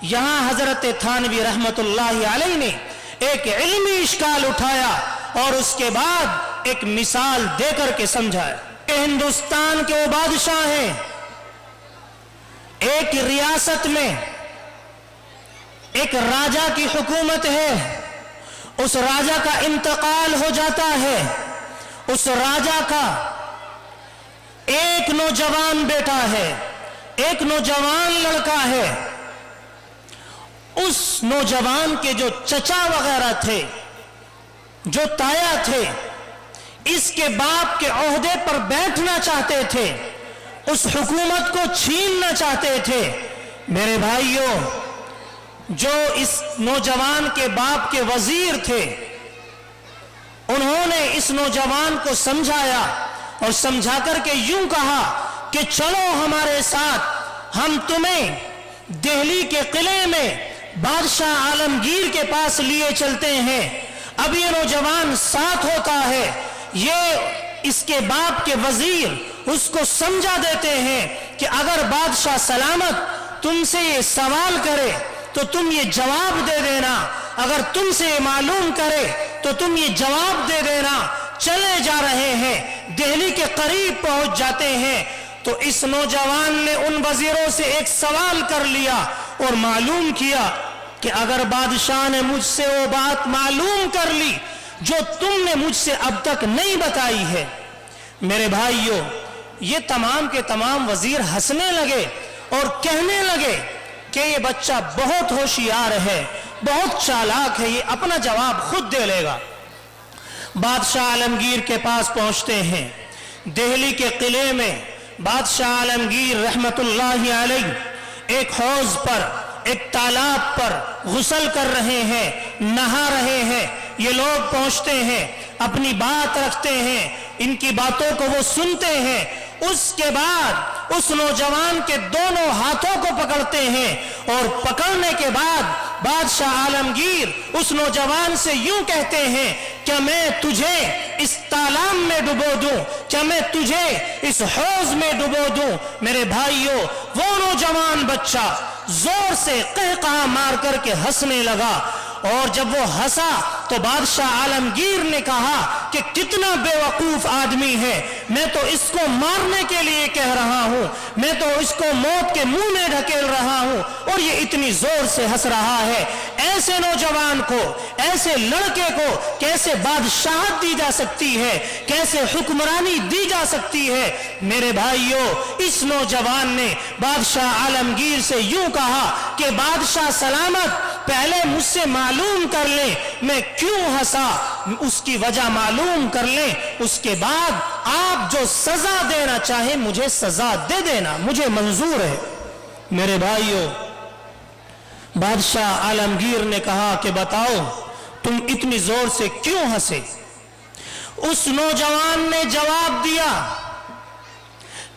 यहां हजरत थानवी रहमतुल्लाहि अलैहि ने एक इल्मी इश्काल उठाया और उसके बाद एक मिसाल देकर के समझाया। हिंदुस्तान के वो बादशाह हैं, एक रियासत में एक राजा की हुकूमत है, उस राजा का इंतकाल हो जाता है, उस राजा का एक नौजवान बेटा है, एक नौजवान लड़का है, उस नौजवान के जो चचा वगैरह थे, जो ताया थे, इसके बाप के ओहदे पर बैठना चाहते थे, उस हुकूमत को छीनना चाहते थे। मेरे भाइयों, जो इस नौजवान के बाप के वजीर थे, उन्होंने इस नौजवान को समझाया और समझा करके यूं कहा कि चलो हमारे साथ, हम तुम्हें दिल्ली के किले में बादशाह आलमगीर के पास लिए चलते हैं। अब ये नौजवान साथ होता है, ये इसके बाप के वजीर उसको समझा देते हैं कि अगर बादशाह सलामत तुमसे ये सवाल करे तो तुम ये जवाब दे देना, अगर तुमसे ये मालूम करे तो तुम ये जवाब दे देना। चले जा रहे हैं, दिल्ली के करीब पहुंच जाते हैं तो इस नौजवान ने उन वजीरों से एक सवाल कर लिया और मालूम किया कि अगर बादशाह ने मुझसे वो बात मालूम कर ली जो तुमने मुझसे अब तक नहीं बताई है। मेरे भाइयों, ये तमाम के तमाम वजीर हंसने लगे और कहने लगे कि ये बच्चा बहुत होशियार है, बहुत चालाक है, ये अपना जवाब खुद दे लेगा। बादशाह आलमगीर के पास पहुंचते हैं। दिल्ली के किले में बादशाह आलमगीर रहमतुल्लाहि अलैहि एक हौज पर, एक तालाब पर गुस्ल कर रहे हैं, नहा रहे हैं। ये लोग पहुंचते हैं, अपनी बात रखते हैं, इनकी बातों को वो सुनते हैं। उसके बाद उस नौजवान के दोनों हाथों को पकड़ते हैं और पकड़ने के बाद बादशाह आलमगीर उस नौजवान से यूं कहते हैं, क्या मैं तुझे इस तालाब में डुबो दूं, क्या मैं तुझे इस हौज में डुबो दूं। मेरे भाइयों, वो नौजवान बच्चा जोर से कहकहा मार करके हंसने लगा और जब वो हंसा तो बादशाह आलमगीर ने कहा कि कितना बेवकूफ आदमी है, मैं तो इसको मारने के लिए कह रहा हूं, मैं तो इसको मौत के मुंह में ढकेल रहा हूं और ये इतनी जोर से हंस रहा है। ऐसे नौजवान को, ऐसे लड़के को कैसे बादशाहत दी जा सकती है, कैसे हुक्मरानी दी जा सकती है। मेरे भाइयों, इस नौजवान ने बादशाह आलमगीर से यूं कहा कि बादशाह सलामत, पहले मुझसे मालूम कर ले मैं क्यों हंसा, उसकी वजह मालूम कर ले, उसके बाद आप जो सजा देना चाहे मुझे सजा दे देना, मुझे मंजूर है। मेरे भाइयों, बादशाह आलमगीर ने कहा कि बताओ तुम इतनी जोर से क्यों हंसे। उस नौजवान ने जवाब दिया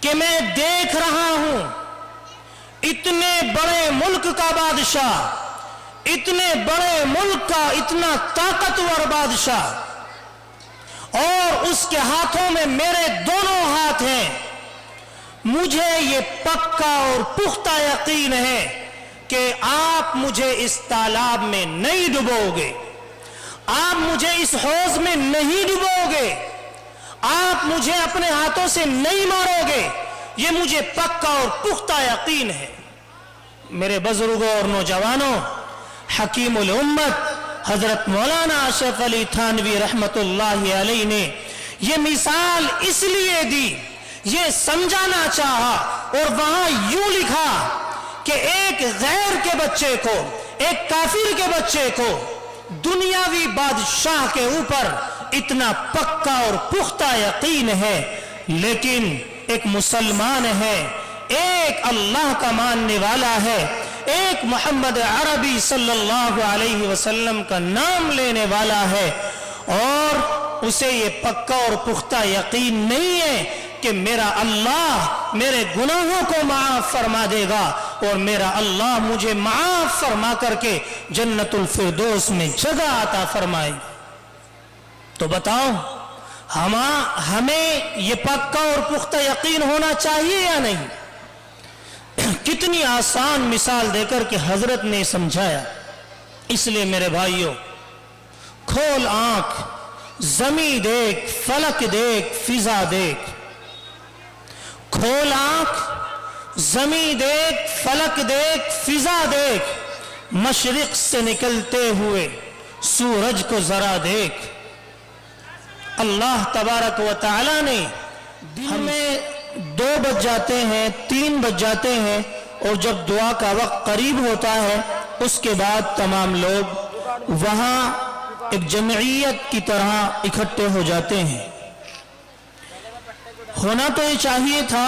कि मैं देख रहा हूं इतने बड़े मुल्क का बादशाह, इतने बड़े मुल्क का इतना ताकतवर बादशाह, और उसके हाथों में मेरे दोनों हाथ हैं। मुझे ये पक्का और पुख्ता यकीन है कि आप मुझे इस तालाब में नहीं डुबोगे, आप मुझे इस हौज में नहीं डुबोगे, आप मुझे अपने हाथों से नहीं मारोगे, ये मुझे पक्का और पुख्ता यकीन है। मेरे बुजुर्गों और नौजवानों, हकीमुल उम्मत हजरत मौलाना अशरफ अली थानवी रहमतुल्लाहि अलैहि ने ये मिसाल इसलिए दी, ये समझाना चाहा और वहां यूं लिखा कि एक गैर के बच्चे को, एक काफिर के बच्चे को दुनियावी बादशाह के ऊपर इतना पक्का और पुख्ता यकीन है, लेकिन एक मुसलमान है, एक अल्लाह का मानने वाला है, एक मोहम्मद अरबी सल्लल्लाहु अलैहि वसल्लम का नाम लेने वाला है, और उसे ये पक्का और पुख्ता यकीन नहीं है कि मेरा अल्लाह मेरे गुनाहों को माफ फरमा देगा और मेरा अल्लाह मुझे माफ फरमा करके जन्नतुल फिरदौस में जगह अता फरमाएगा। तो बताओ, हमें ये पक्का और पुख्ता यकीन होना चाहिए या नहीं? कितनी आसान मिसाल देकर के हजरत ने समझाया। इसलिए मेरे भाइयों, खोल आंख, जमी देख, फलक देख, फिजा देख। खोल आंख, जमी देख, फलक देख, फिजा देख। मशरिक से निकलते हुए सूरज को जरा देख। अल्लाह तबारक व तआला ने हमें 2 बज जाते हैं, 3 बज जाते हैं, और जब दुआ का वक्त करीब होता है उसके बाद तमाम लोग वहां एक जमईयत की तरह इकट्ठे हो जाते हैं। होना तो ये चाहिए था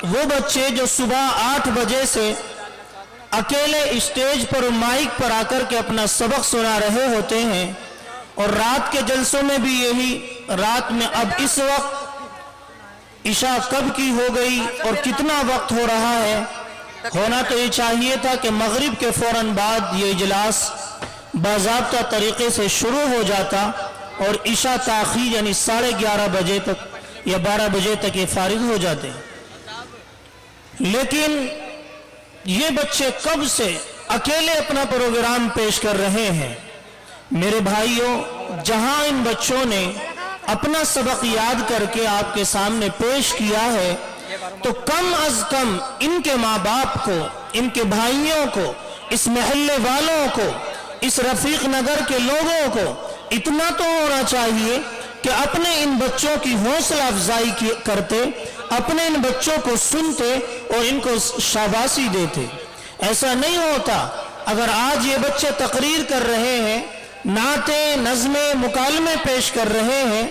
वो बच्चे जो सुबह 8 बजे से अकेले स्टेज पर माइक पर आकर के अपना सबक सुना रहे होते हैं, और रात के जलसों में भी यही, रात में अब इस वक्त इशा कब की हो गई और कितना वक्त हो रहा है। होना तो ये चाहिए था कि मगरिब के फौरन बाद ये इजलास बाज़ाब्ता तरीके से शुरू हो जाता और इशा ताख़ीर यानी 11:30 बजे तक या 12 बजे तक ये फारिग हो जाते। लेकिन ये बच्चे कब से अकेले अपना प्रोग्राम पेश कर रहे हैं। मेरे भाइयों, जहां इन बच्चों ने अपना सबक याद करके आपके सामने पेश किया है, तो कम अज कम इनके माँ बाप को, इनके भाइयों को, इस महल्ले वालों को, इस रफीक नगर के लोगों को इतना तो होना चाहिए कि अपने इन बच्चों की हौसला अफजाई करते, अपने इन बच्चों को सुनते और इनको शाबाशी देते। ऐसा नहीं होता। अगर आज ये बच्चे तकरीर कर रहे हैं, नाते, नज़्में, मुकालमे पेश कर रहे हैं,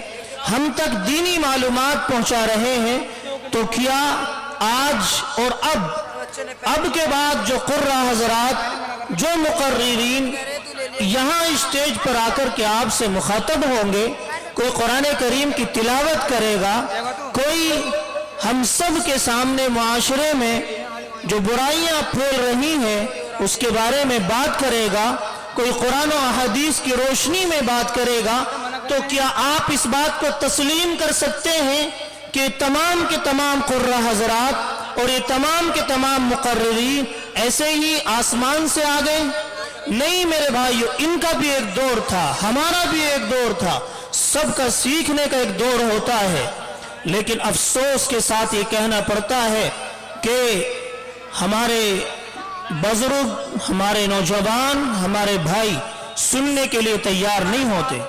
हम तक दीनी मालूमात पहुंचा रहे हैं, तो क्या आज और अब के बाद जो कुर्रा हजरात, जो मुकर्रिरीन यहाँ स्टेज पर आकर के आपसे मुखातब होंगे, कोई कुरान करीम की तिलावत करेगा, कोई हम सब के सामने मुआशरे में जो बुराइयां फैल रही हैं उसके बारे में बात करेगा, कोई कुरान और हदीस की रोशनी में बात करेगा, तो क्या आप इस बात को तस्लीम कर सकते हैं कि तमाम के तमाम कुर्रा हजरात और ये तमाम के तमाम मुकर्रिरीन ऐसे ही आसमान से आ गए? नहीं मेरे भाइयों, इनका भी एक दौर था, हमारा भी एक दौर था, सबका सीखने का एक दौर होता है। लेकिन अफसोस के साथ ये कहना पड़ता है कि हमारे बुजुर्ग, हमारे नौजवान, हमारे भाई सुनने के लिए तैयार नहीं होते,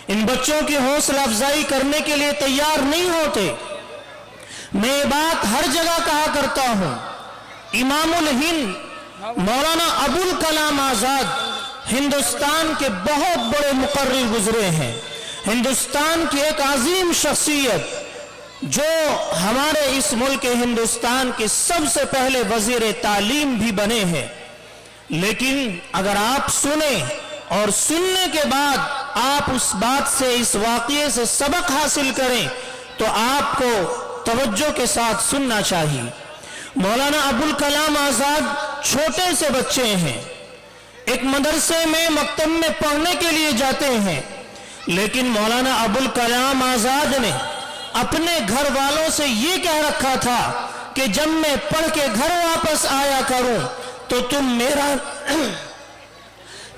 इन बच्चों की हौसला अफजाई करने के लिए तैयार नहीं होते। मैं ये बात हर जगह कहा करता हूं, इमामुल हिंद मौलाना अबुल कलाम आजाद हिंदुस्तान के बहुत बड़े मुकर्रिर गुजरे हैं, हिंदुस्तान की एक अजीम शख्सियत जो हमारे इस मुल्क हिंदुस्तान के सबसे पहले वजीर तालीम भी बने हैं। लेकिन अगर आप सुने और सुनने के बाद आप उस बात से, इस वाक़ये से सबक हासिल करें, तो आपको तवज्जो के साथ सुनना चाहिए। मौलाना अबुल कलाम आजाद छोटे से बच्चे हैं, एक मदरसे में, मकतब में पढ़ने के लिए जाते हैं, लेकिन मौलाना अबुल कलाम आजाद ने अपने घर वालों से ये कह रखा था कि जब मैं पढ़ के घर वापस आया करूं तो तुम मेरा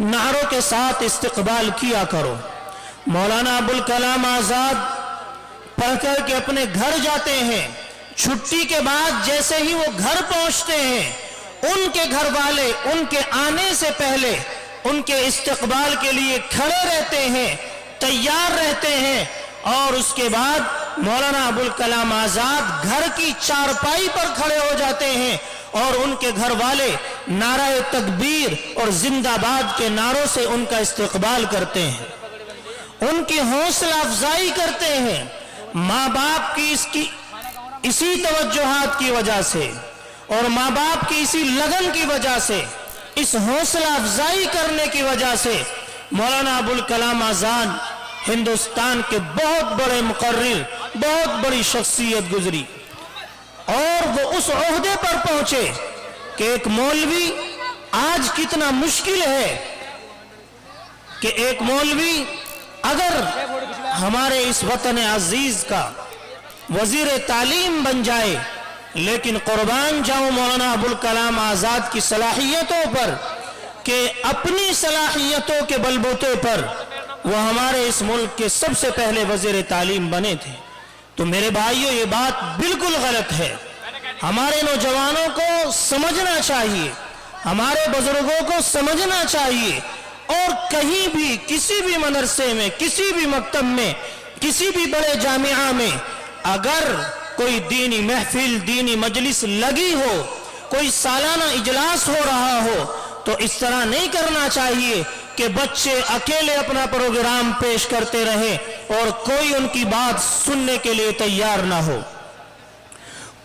नारों के साथ इस्तकबाल किया करो। मौलाना अबुल कलाम आजाद पढ़कर के अपने घर जाते हैं, छुट्टी के बाद जैसे ही वो घर पहुंचते हैं, उनके घर वाले उनके आने से पहले उनके इस्तकबाल के लिए खड़े रहते हैं, तैयार रहते हैं, और उसके बाद मौलाना अबुल कलाम आजाद घर की चारपाई पर खड़े हो जाते हैं और उनके घर वाले नाराए तकबीर और जिंदाबाद के नारों से उनका इस्तकबाल करते हैं, उनकी हौसला अफजाई करते हैं। माँ बाप की इसी तवज्जुहात की वजह से और माँ बाप की इसी लगन की वजह से, इस हौसला अफजाई करने की वजह से मौलाना अबुल कलाम आजाद हिंदुस्तान के बहुत बड़े मुकर्रिर, बहुत बड़ी शख्सियत गुजरी, और वो उस ओहदे पर पहुंचे कि एक मौलवी, आज कितना मुश्किल है कि एक मौलवी अगर हमारे इस वतन अजीज का वजीर तालीम बन जाए, लेकिन कुर्बान जाऊं मौलाना अबुल कलाम आज़ाद की सलाहियतों पर कि अपनी सलाहियतों के बलबूते पर वो हमारे इस मुल्क के सबसे पहले वज़ीर तालीम बने थे। तो मेरे भाइयों, ये बात बिल्कुल गलत है। हमारे नौजवानों को समझना चाहिए, हमारे बुजुर्गों को समझना चाहिए, और कहीं भी किसी भी मदरसे में, किसी भी मकतब में, किसी भी बड़े जामिया में अगर कोई दीनी महफिल, दीनी मजलिस लगी हो, कोई सालाना इजलास हो रहा हो, तो इस तरह नहीं करना चाहिए कि बच्चे अकेले अपना प्रोग्राम पेश करते रहे और कोई उनकी बात सुनने के लिए तैयार ना हो,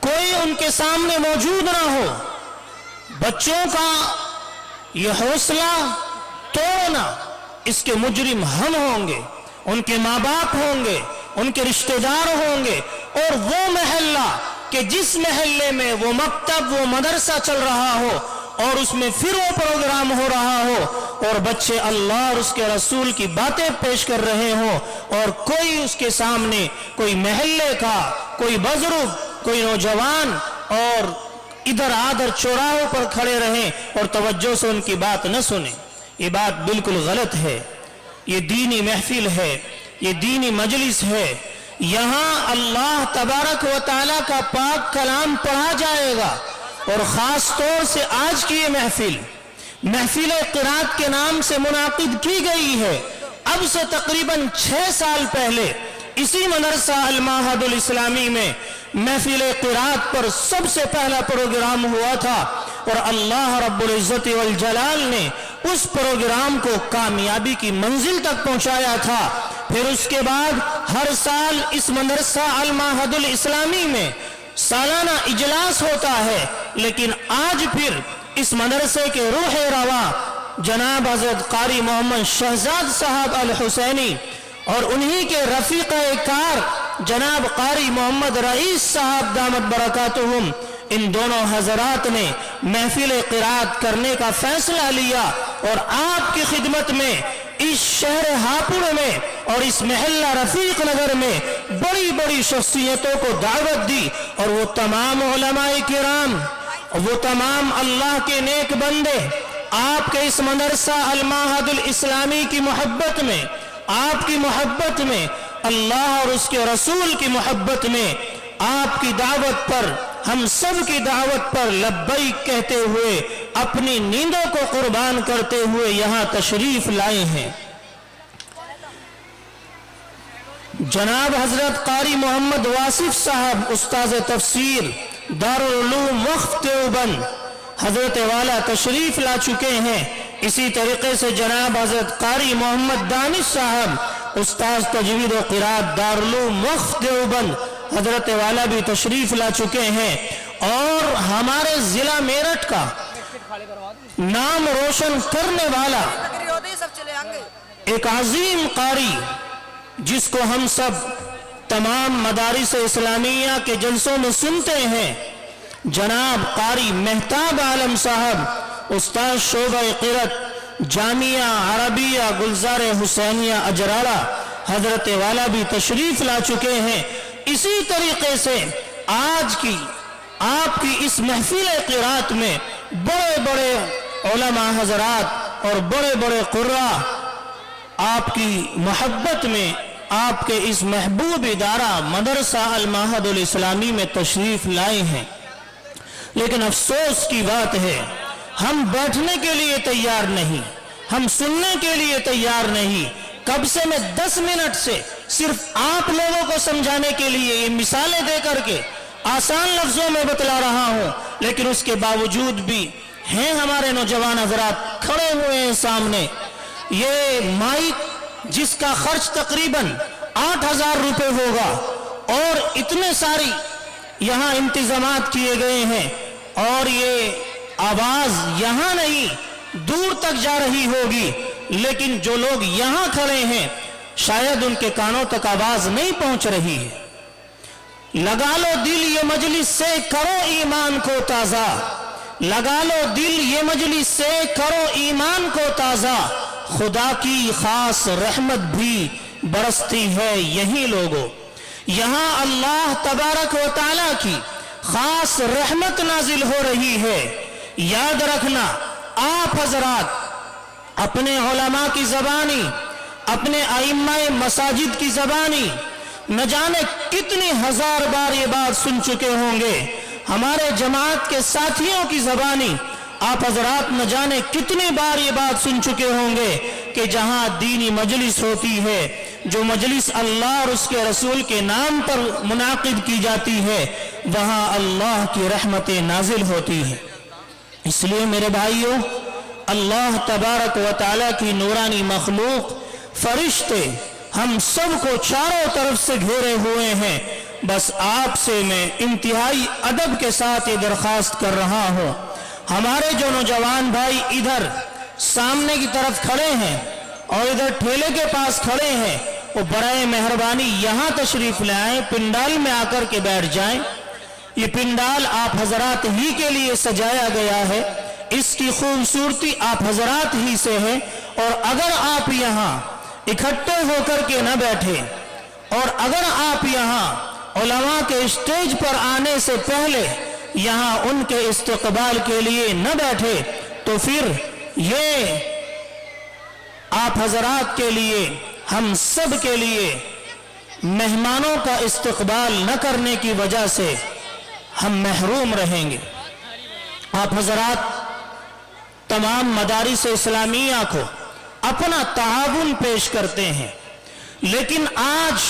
कोई उनके सामने मौजूद ना हो। बच्चों का यह हौसला तोड़ना, इसके मुजरिम हम होंगे, उनके माँ बाप होंगे, उनके रिश्तेदार होंगे, और वो महल्ला कि जिस महल्ले में वो मकतब, वो मदरसा चल रहा हो और उसमें फिर वो प्रोग्राम हो रहा हो और बच्चे अल्लाह और उसके रसूल की बातें पेश कर रहे हो, और कोई उसके सामने, कोई महल्ले का कोई बुजुर्ग, कोई नौजवान और इधर आधर चौराहों पर खड़े रहें और तवज्जो से उनकी बात न सुने, ये बात बिल्कुल गलत है। ये दीनी महफिल है, ये दीनी मजलिस है, यहाँ अल्लाह तबारक व तआला का पाक कलाम पढ़ा जाएगा। और ख़ास तौर से आज की ये महफिल क़िरात के नाम से मुनाकिद की गई है। अब से तकरीबन 6 साल पहले इसी मदरसा अल माहदुल इस्लामी में महफिल क़िरात पर सबसे पहला प्रोग्राम हुआ था, और अल्लाह रब्बुल इज़्ज़त वल जलाल ने उस प्रोग्राम को कामयाबी की मंजिल तक पहुंचाया था। फिर उसके बाद हर साल इस मदरसा अल माहदुल इस्लामी में सालाना इजलास होता है, लेकिन आज फिर इस मदरसे के रूह रवा जनाब हज़रत कारी मोहम्मद शहजाद साहब अल हुसैनी और उन्हीं के रफ़ीक़े कार जनाब कारी मोहम्मद रईस साहब दामत बरकातुहुम, इन दोनों हजरात ने महफिल क़िरात करने का फैसला लिया और आपकी खिदमत में इस शहर हापुड़ में और इस महल्ला रफीक नगर में बड़ी बड़ी शख्सियतों को दावत दी। और वो तमाम उलमाए किराम, वो तमाम अल्लाह के नेक बंदे आपके इस मदरसा अल माहदुल इस्लामी की मोहब्बत में, आपकी मोहब्बत में, अल्लाह और उसके रसूल की मोहब्बत में, आपकी दावत पर, हम सब की दावत पर लब्बैक कहते हुए अपनी नींदों को कुर्बान करते हुए यहाँ तशरीफ लाए हैं। जनाब हजरत कारी मोहम्मद वासिफ साहब उस्ताद तफसीर दारुल उलूम वक्फ देवबंद हजरत वाला तशरीफ ला चुके हैं। इसी तरीके से जनाब हजरत कारी मोहम्मद दानिश साहब उस्ताद तजवीद व क़िरात दारुल उलूम वक्फ देवबंद हजरत वाला भी तशरीफ ला चुके हैं। और हमारे जिला मेरठ का नाम रोशन करने वाला एक अजीम कारी, जिसको हम सब तमाम मदारिस इस्लामिया के जलसों में सुनते हैं, जनाब कारी मेहताब आलम साहब उस्ताद शोबा क़िरात जामिया अरबिया गुलजार हुसैनिया अजराड़ा हजरत वाला भी तशरीफ ला चुके हैं। इसी तरीके से आज की आपकी इस महफिल क़िरात में बड़े बड़े उलमा हजरात और बड़े बड़े कुर्रा आपकी मोहब्बत में आपके इस महबूब इदारा मदरसा अल माहदुल इस्लामी में तशरीफ लाए हैं। लेकिन अफसोस की बात है, हम बैठने के लिए तैयार नहीं, हम सुनने के लिए तैयार नहीं। कब से मैं 10 मिनट से सिर्फ आप लोगों को समझाने के लिए ये मिसालें दे करके आसान लफ्जों में बतला रहा हूं, लेकिन उसके बावजूद भी हैं हमारे नौजवान हजरात खड़े हुए हैं सामने। ये माइक जिसका खर्च तकरीबन 8,000 रुपये होगा और इतने सारी यहाँ इंतजामात किए गए हैं, और ये आवाज यहाँ नहीं दूर तक जा रही होगी, लेकिन जो लोग यहाँ खड़े हैं शायद उनके कानों तक आवाज नहीं पहुंच रही है। लगा लो दिल ये मजलिस से करो ईमान को ताजा, लगा लो दिल ये मजलिस से करो ईमान को ताजा, खुदा की खास रहमत भी बरसती है यही लोगों। यहाँ अल्लाह तबारक व तआला की खास रहमत नाजिल हो रही है। याद रखना, आप हजरात अपने उलमा की ज़बानी, अपने आइम्माए मसाजिद की ज़बानी न जाने कितनी हजार बार ये बात सुन चुके होंगे। हमारे जमात के साथियों की ज़बानी आप हजरात न जाने कितनी बार ये बात सुन चुके होंगे कि जहां दीनी मजलिस होती है, जो मजलिस अल्लाह और उसके रसूल के नाम पर मुनाकिद की जाती है, वहां अल्लाह की रहमतें नाजिल होती हैं। इसलिए मेरे भाइयों, अल्लाह तबारक व तआला की नूरानी मखलूक फरिश्ते हम सबको चारों तरफ से घेरे हुए हैं। बस आपसे मैं इंतहाई अदब के साथ ये दरख्वास्त कर रहा हूँ, हमारे जो नौजवान भाई इधर सामने की तरफ खड़े हैं और इधर ठेले के पास खड़े हैं, वो बराए मेहरबानी यहाँ तशरीफ ले आए, पिंडाल में आकर के बैठ जाएं। ये पिंडाल आप हजरात ही के लिए सजाया गया है, इसकी खूबसूरती आप हजरात ही से है। और अगर आप यहाँ इकट्ठे होकर के न बैठे और अगर आप यहाँ उलमा के स्टेज पर आने से पहले यहाँ उनके इस्तकबाल के लिए न बैठे, तो फिर ये आप हजरात के लिए, हम सब के लिए मेहमानों का इस्तकबाल न करने की वजह से हम महरूम रहेंगे। आप हजरात तमाम मदारिस इस्लामिया को अपना ताउन पेश करते हैं, लेकिन आज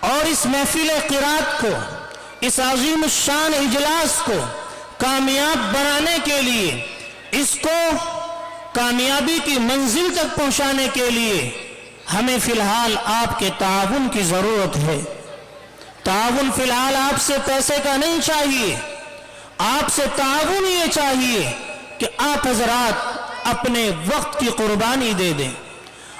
और इस महफिल क़िरात को, इस अज़ीम शान इजलास को कामयाब बनाने के लिए, इसको कामयाबी की मंजिल तक पहुंचाने के लिए हमें फिलहाल आपके ताउन की ज़रूरत है। ताउन फिलहाल आपसे पैसे का नहीं चाहिए, आपसे ताउन ये चाहिए कि आप हजरात अपने वक्त की कुर्बानी दे दें।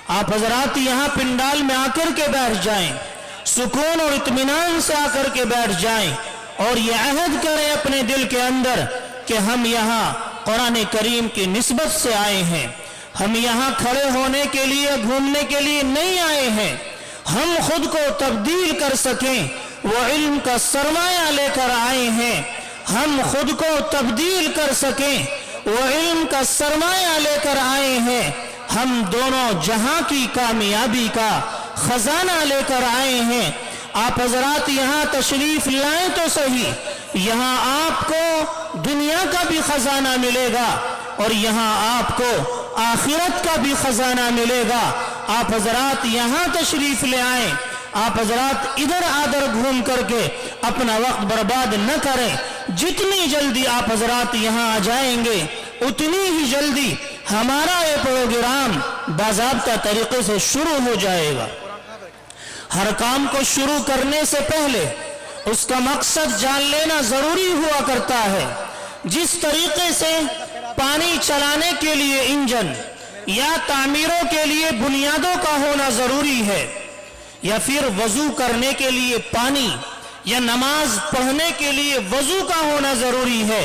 आप हजरात यहाँ पिंडाल में आकर के बैठ जाएं, सुकून और इत्मीनान से आकर के बैठ जाएं और ये अहद करें अपने दिल के अंदर कि हम यहाँ कुरान करीम की निस्बत से आए हैं। हम यहाँ खड़े होने के लिए, घूमने के लिए नहीं आए हैं। हम खुद को तब्दील कर सकें वो इल्म का सरमाया लेकर आए हैं। हम खुद को तब्दील कर सकें वो इल्म का सरमाया लेकर आए हैं। हम दोनों जहां की कामयाबी का खजाना लेकर आए हैं। आप हजरात यहाँ तशरीफ लाएं तो सही, यहाँ आपको दुनिया का भी खजाना मिलेगा और यहाँ आपको आखिरत का भी खजाना मिलेगा। आप हजरात यहाँ तशरीफ ले आएं, आप हजरात इधर आदर घूम करके अपना वक्त बर्बाद न करें। जितनी जल्दी आप हजरात यहाँ आ जाएंगे, उतनी ही जल्दी हमारा ये प्रोग्राम बाज़ाब्ता तरीके से शुरू हो जाएगा। हर काम को शुरू करने से पहले उसका मकसद जान लेना जरूरी हुआ करता है। जिस तरीके से पानी चलाने के लिए इंजन या तामीरों के लिए बुनियादों का होना जरूरी है, या फिर वजू करने के लिए पानी या नमाज पढ़ने के लिए वजू का होना जरूरी है,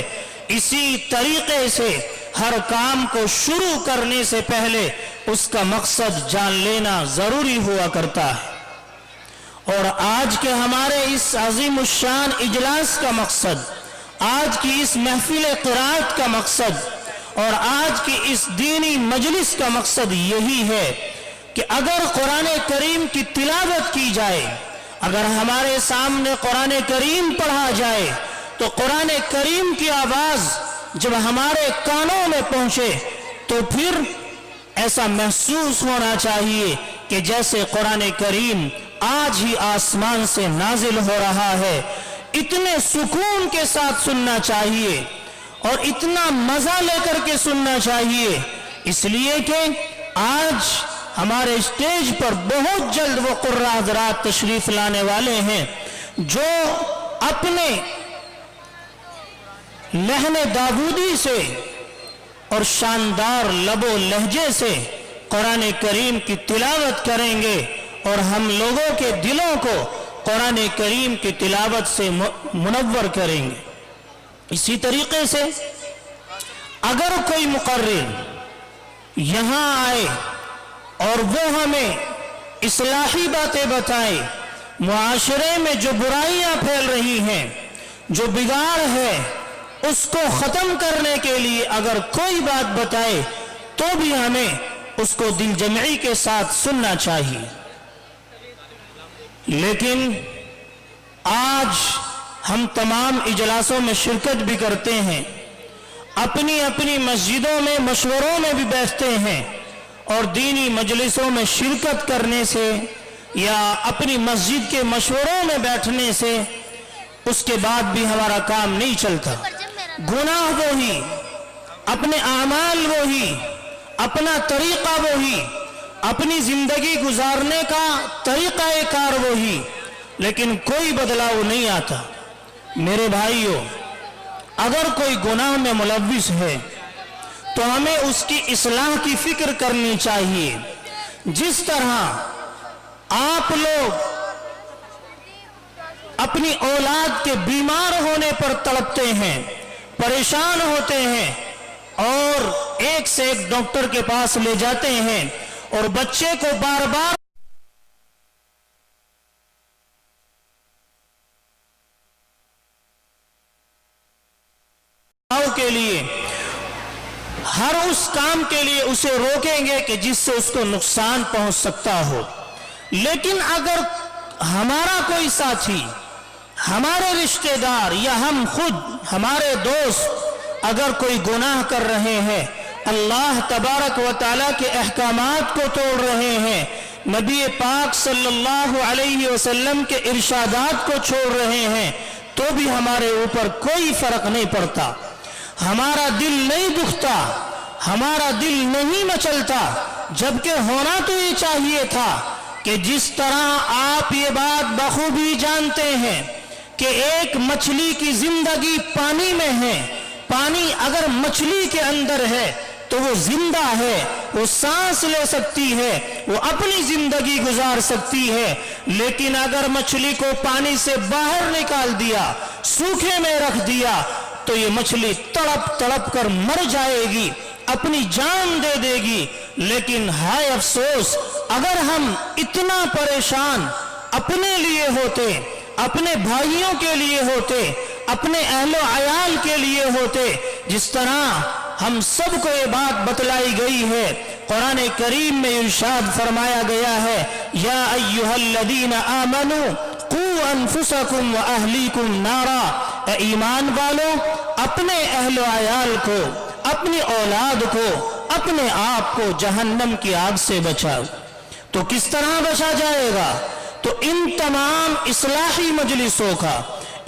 इसी तरीके से हर काम को शुरू करने से पहले उसका मकसद जान लेना जरूरी हुआ करता है। और आज के हमारे इस अज़ीम शान इजलास का मकसद, आज की इस महफिल क़िरात का मकसद और आज की इस दीनी मजलिस का मकसद यही है कि अगर कुरान करीम की तिलावत की जाए, अगर हमारे सामने कुरान करीम पढ़ा जाए, तो कुरान करीम की आवाज़ जब हमारे कानों में पहुंचे तो फिर ऐसा महसूस होना चाहिए कि जैसे कुरान करीम आज ही आसमान से नाजिल हो रहा है। इतने सुकून के साथ सुनना चाहिए और इतना मजा लेकर के सुनना चाहिए, इसलिए कि आज हमारे स्टेज पर बहुत जल्द वो कुर्रा हज़रात तशरीफ लाने वाले हैं जो अपने लहने दाऊदी से और शानदार लबो लहजे से कुरान करीम की तिलावत करेंगे और हम लोगों के दिलों को कुरान करीम की तिलावत से मुनव्वर करेंगे। इसी तरीके से अगर कोई मुकर्रिर यहाँ आए और वो हमें इस्लाही बातें बताए, मुआशरे में जो बुराइयां फैल रही हैं, जो बिगाड़ है उसको ख़त्म करने के लिए अगर कोई बात बताए तो भी हमें उसको दिल जमई के साथ सुनना चाहिए। लेकिन आज हम तमाम इजलासों में शिरकत भी करते हैं, अपनी अपनी मस्जिदों में मशवरों में भी बैठते हैं, और दीनी मजलिसों में शिरकत करने से या अपनी मस्जिद के मशवरों में बैठने से उसके बाद भी हमारा काम नहीं चलता। गुनाह वही, अपने आमाल वही, अपना तरीका वही, अपनी जिंदगी गुजारने का तरीका कार वही, लेकिन कोई बदलाव नहीं आता। मेरे भाइयों, अगर कोई गुनाह में मुलव्विस है तो हमें उसकी इस्लाह की फिक्र करनी चाहिए। जिस तरह आप लोग अपनी औलाद के बीमार होने पर तड़पते हैं, परेशान होते हैं और एक से एक डॉक्टर के पास ले जाते हैं और बच्चे को बार बार के लिए हर उस काम के लिए उसे रोकेंगे कि जिससे उसको नुकसान पहुंच सकता हो। लेकिन अगर हमारा कोई साथी, हमारे रिश्तेदार या हम खुद, हमारे दोस्त अगर कोई गुनाह कर रहे हैं, अल्लाह तबारक व तआला के अहकामात को तोड़ रहे हैं, नबी पाक सल्लल्लाहु अलैहि वसल्लम के इरशादात को छोड़ रहे हैं, तो भी हमारे ऊपर कोई फर्क नहीं पड़ता। हमारा दिल नहीं दुखता, हमारा दिल नहीं मचलता। जबकि होना तो ये चाहिए था कि जिस तरह आप ये बात बखूबी जानते हैं कि एक मछली की जिंदगी पानी में है, पानी अगर मछली के अंदर है तो वो जिंदा है, वो सांस ले सकती है, वो अपनी जिंदगी गुजार सकती है। लेकिन अगर मछली को पानी से बाहर निकाल दिया, सूखे में रख दिया, तो ये मछली तड़प तड़प कर मर जाएगी, अपनी जान दे देगी। लेकिन हाय अफसोस, अगर हम इतना परेशान अपने लिए होते, अपने भाइयों के लिए होते, अपने अहलो अयाल के लिए होते, जिस तरह हम सबको ये बात बतलाई गई है। कुरान करीम में इरशाद फरमाया गया है, या अय्युहल्लदीना आमनू कू अनफुसकुम व अहलीकुम नारा, ईमान वालों अपने अहलो अयाल को, अपनी औलाद को, अपने आप को जहन्नम की आग से बचाओ। तो किस तरह बचा जाएगा? तो इन तमाम इस्लाही मजलिसों का,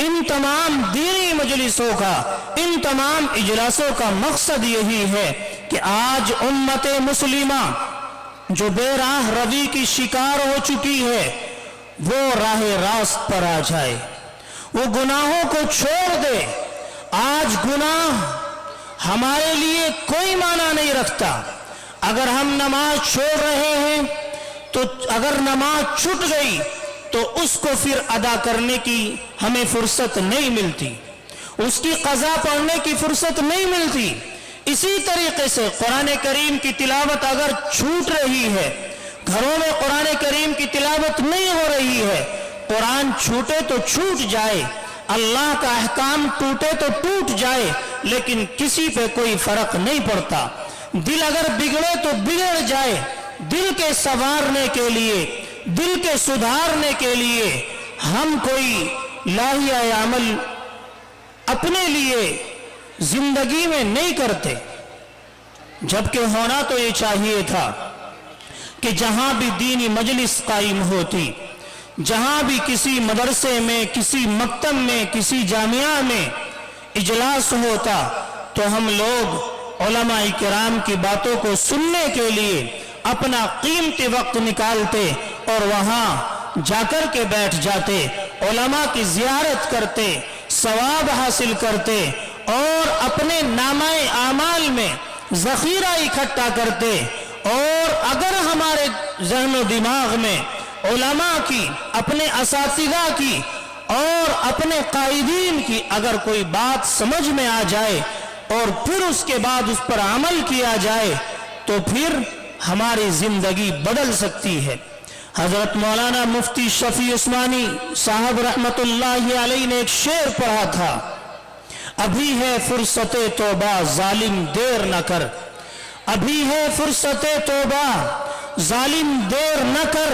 इन तमाम दीनी मजलिसों का, इन तमाम इजलासों का मकसद यही है कि आज उम्मत मुस्लिमा जो बेराह रवी की शिकार हो चुकी है, वो राह रास्त पर आ जाए, वो गुनाहों को छोड़ दे। आज गुनाह हमारे लिए कोई माना नहीं रखता। अगर हम नमाज छोड़ रहे हैं तो अगर नमाज छूट गई तो उसको फिर अदा करने की हमें फुर्सत नहीं मिलती, उसकी कज़ा पढ़ने की फुर्सत नहीं मिलती। इसी तरीके से कुरान करीम की तिलावत अगर छूट रही है, घरों में कुरान करीम की तिलावत नहीं हो रही है, कुरान छूटे तो छूट जाए, अल्लाह का अहकाम टूटे तो टूट जाए, लेकिन किसी पे कोई फर्क नहीं पड़ता। दिल अगर बिगड़े तो बिगड़ जाए, दिल के संवारने के लिए, दिल के सुधारने के लिए हम कोई लाहिया अमल अपने लिए जिंदगी में नहीं करते। जबकि होना तो ये चाहिए था कि जहां भी दीनी मजलिस कायम होती, जहां भी किसी मदरसे में, किसी मकतब में, किसी जामिया में इजलास होता, तो हम लोग उलमाए किराम की बातों को सुनने के लिए अपना कीमती वक्त निकालते और वहां जाकर के बैठ जाते, उलमा की जियारत करते, सवाब हासिल करते और अपने नामाए आमाल में ज़ख़ीरा इकट्ठा करते। और अगर हमारे ज़हन व दिमाग में उलमा की, अपने असातिज़ा की और अपने कायदीन की अगर कोई बात समझ में आ जाए और फिर उसके बाद उस पर अमल किया जाए, तो फिर हमारी जिंदगी बदल सकती है। हजरत मौलाना मुफ्ती शफी उस्मानी साहब रहमतुल्लाहि अलैहि ने एक शेर पढ़ा था, अभी है फुर्सते तौबा जालिम देर न कर, अभी है फुर्सते तौबा जालिम देर न कर,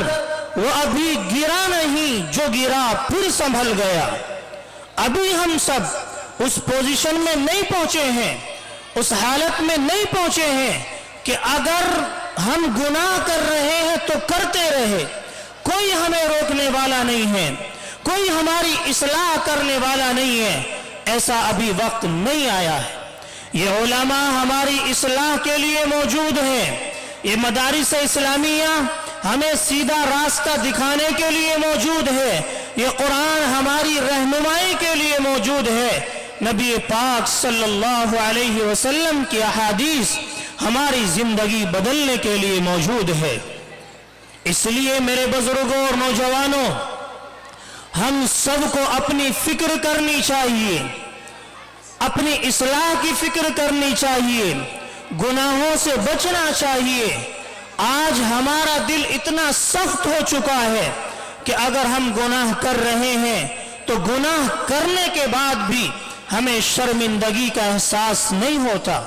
वो अभी गिरा नहीं जो गिरा फिर संभल गया। अभी हम सब उस पोजीशन में नहीं पहुंचे हैं, उस हालत में नहीं पहुंचे हैं कि अगर हम गुनाह कर रहे हैं तो करते रहे, कोई हमें रोकने वाला नहीं है, कोई हमारी इस्लाह करने वाला नहीं है। ऐसा अभी वक्त नहीं आया है। ये उलमा हमारी इस्लाह के लिए मौजूद हैं, ये मदारिस इस्लामिया हमें सीधा रास्ता दिखाने के लिए मौजूद है, ये कुरान हमारी रहनुमाई के लिए मौजूद है, नबी पाक सल्लल्लाहु अलैहि वसल्लम की अहादीस हमारी जिंदगी बदलने के लिए मौजूद है। इसलिए मेरे बुजुर्गों और नौजवानों, हम सबको अपनी फिक्र करनी चाहिए, अपनी इस्लाह की फिक्र करनी चाहिए, गुनाहों से बचना चाहिए। आज हमारा दिल इतना सख्त हो चुका है कि अगर हम गुनाह कर रहे हैं तो गुनाह करने के बाद भी हमें शर्मिंदगी का एहसास नहीं होता।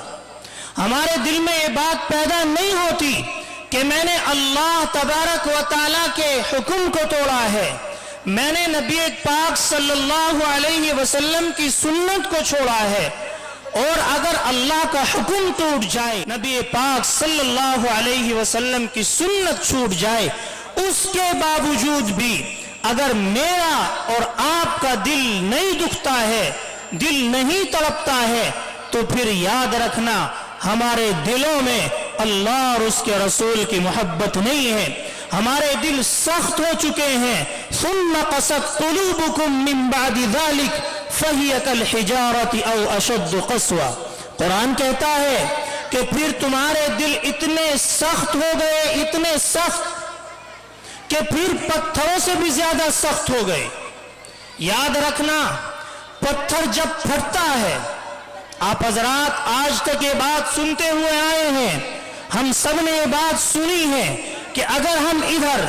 हमारे दिल में ये बात पैदा नहीं होती कि मैंने अल्लाह तबारक व तआला के हुक्म को तोड़ा है, मैंने नबी पाक सल्लल्लाहु अलैहि वसल्लम की सुन्नत को छोड़ा है। और अगर अल्लाह का हुक्म टूट जाए, नबी पाक सल्लल्लाहु अलैहि वसल्लम की सुन्नत छूट जाए, उसके बावजूद भी अगर मेरा और आपका दिल नहीं दुखता है, दिल नहीं तड़पता है, तो फिर याद रखना हमारे दिलों में अल्लाह और उसके रसूल की मोहब्बत नहीं है, हमारे दिल सख्त हो चुके हैं। सुम्मा क़सत क़ुलूबुकुम मिन बादि ज़ालिक फ़हिय कल हिजारति औ अशद्दु क़स्वा। कुरान कहता है कि फिर तुम्हारे दिल इतने सख्त हो गए, इतने सख्त कि फिर पत्थरों से भी ज्यादा सख्त हो गए। याद रखना, पत्थर जब फटता है, आप हजरात आज तक ये बात सुनते हुए आए हैं, हम सब ने ये बात सुनी है कि अगर हम इधर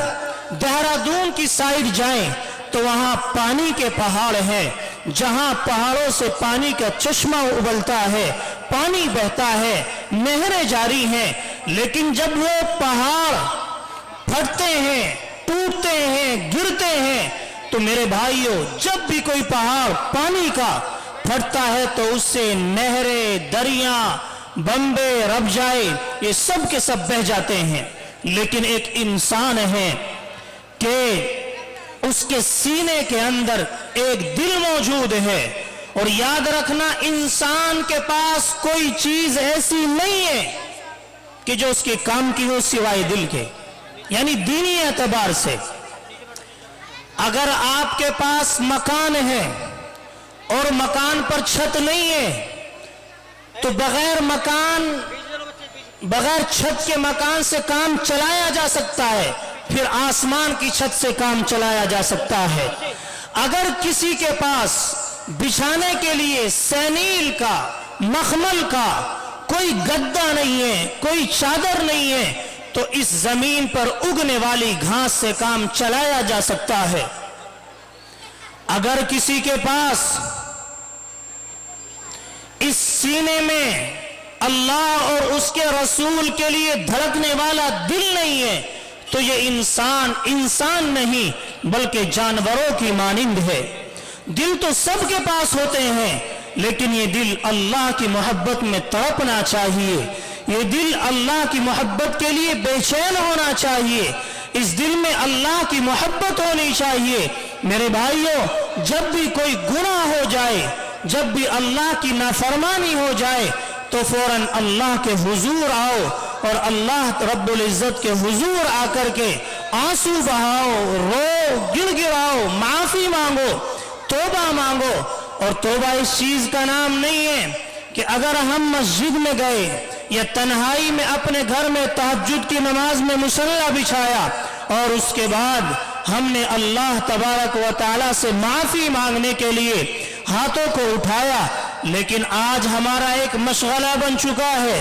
देहरादून की साइड जाएं तो वहां पानी के पहाड़ हैं, जहां पहाड़ों से पानी का चश्मा उबलता है, पानी बहता है, नहरें जारी हैं। लेकिन जब वो पहाड़ फटते हैं, टूटते हैं, गिरते हैं, तो मेरे भाइयों, जब भी कोई पहाड़ पानी का फटता है तो उससे नहरें, दरिया, बम्बे, रबजाए, ये सब के सब बह जाते हैं। लेकिन एक इंसान है कि उसके सीने के अंदर एक दिल मौजूद है। और याद रखना, इंसान के पास कोई चीज ऐसी नहीं है कि जो उसके काम की हो सिवाय दिल के, यानी दीनी एतबार से। अगर आपके पास मकान है और मकान पर छत नहीं है तो बगैर छत के मकान से काम चलाया जा सकता है, फिर आसमान की छत से काम चलाया जा सकता है। अगर किसी के पास बिछाने के लिए सैनील का, मखमल का कोई गद्दा नहीं है, कोई चादर नहीं है, तो इस जमीन पर उगने वाली घास से काम चलाया जा सकता है। अगर किसी के पास इस सीने में अल्लाह और उसके रसूल के लिए धड़कने वाला दिल नहीं है तो ये इंसान नहीं बल्कि जानवरों की मानिंद है। दिल तो सबके पास होते हैं, लेकिन ये दिल अल्लाह की मोहब्बत में तड़पना चाहिए, ये दिल अल्लाह की मोहब्बत के लिए बेचैन होना चाहिए, इस दिल में अल्लाह की मोहब्बत होनी चाहिए। मेरे भाइयों, जब भी कोई गुनाह हो जाए, जब भी अल्लाह की नाफरमानी हो जाए, तो फौरन अल्लाह के हुजूर आओ और अल्लाह रब्बुल इज्जत के हुजूर आकर के आंसू बहाओ, रो, गिड़गिड़ाओ, माफी मांगो, तौबा मांगो। और तौबा इस चीज का नाम नहीं है कि अगर हम मस्जिद में गए या तन्हाई में अपने घर में तहज्जुद की नमाज में मुसल्ला बिछाया और उसके बाद हमने अल्लाह तबारक व तआला से माफी मांगने के लिए हाथों को उठाया। लेकिन आज हमारा एक मशगला बन चुका है,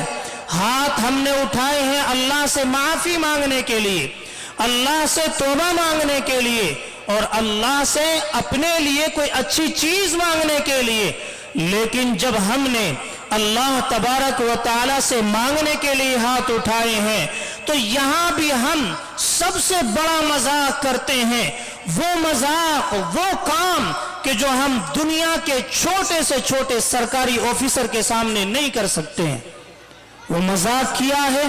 हाथ हमने उठाए हैं अल्लाह से माफी मांगने के लिए, अल्लाह से तौबा मांगने के लिए और अल्लाह से अपने लिए कोई अच्छी चीज मांगने के लिए। लेकिन जब हमने अल्लाह तबारक व तआला से मांगने के लिए हाथ उठाए हैं तो यहां भी हम सबसे बड़ा मजाक करते हैं, वो मजाक, वो काम कि जो हम दुनिया के छोटे से छोटे सरकारी ऑफिसर के सामने नहीं कर सकते हैं। वो मजाक किया है,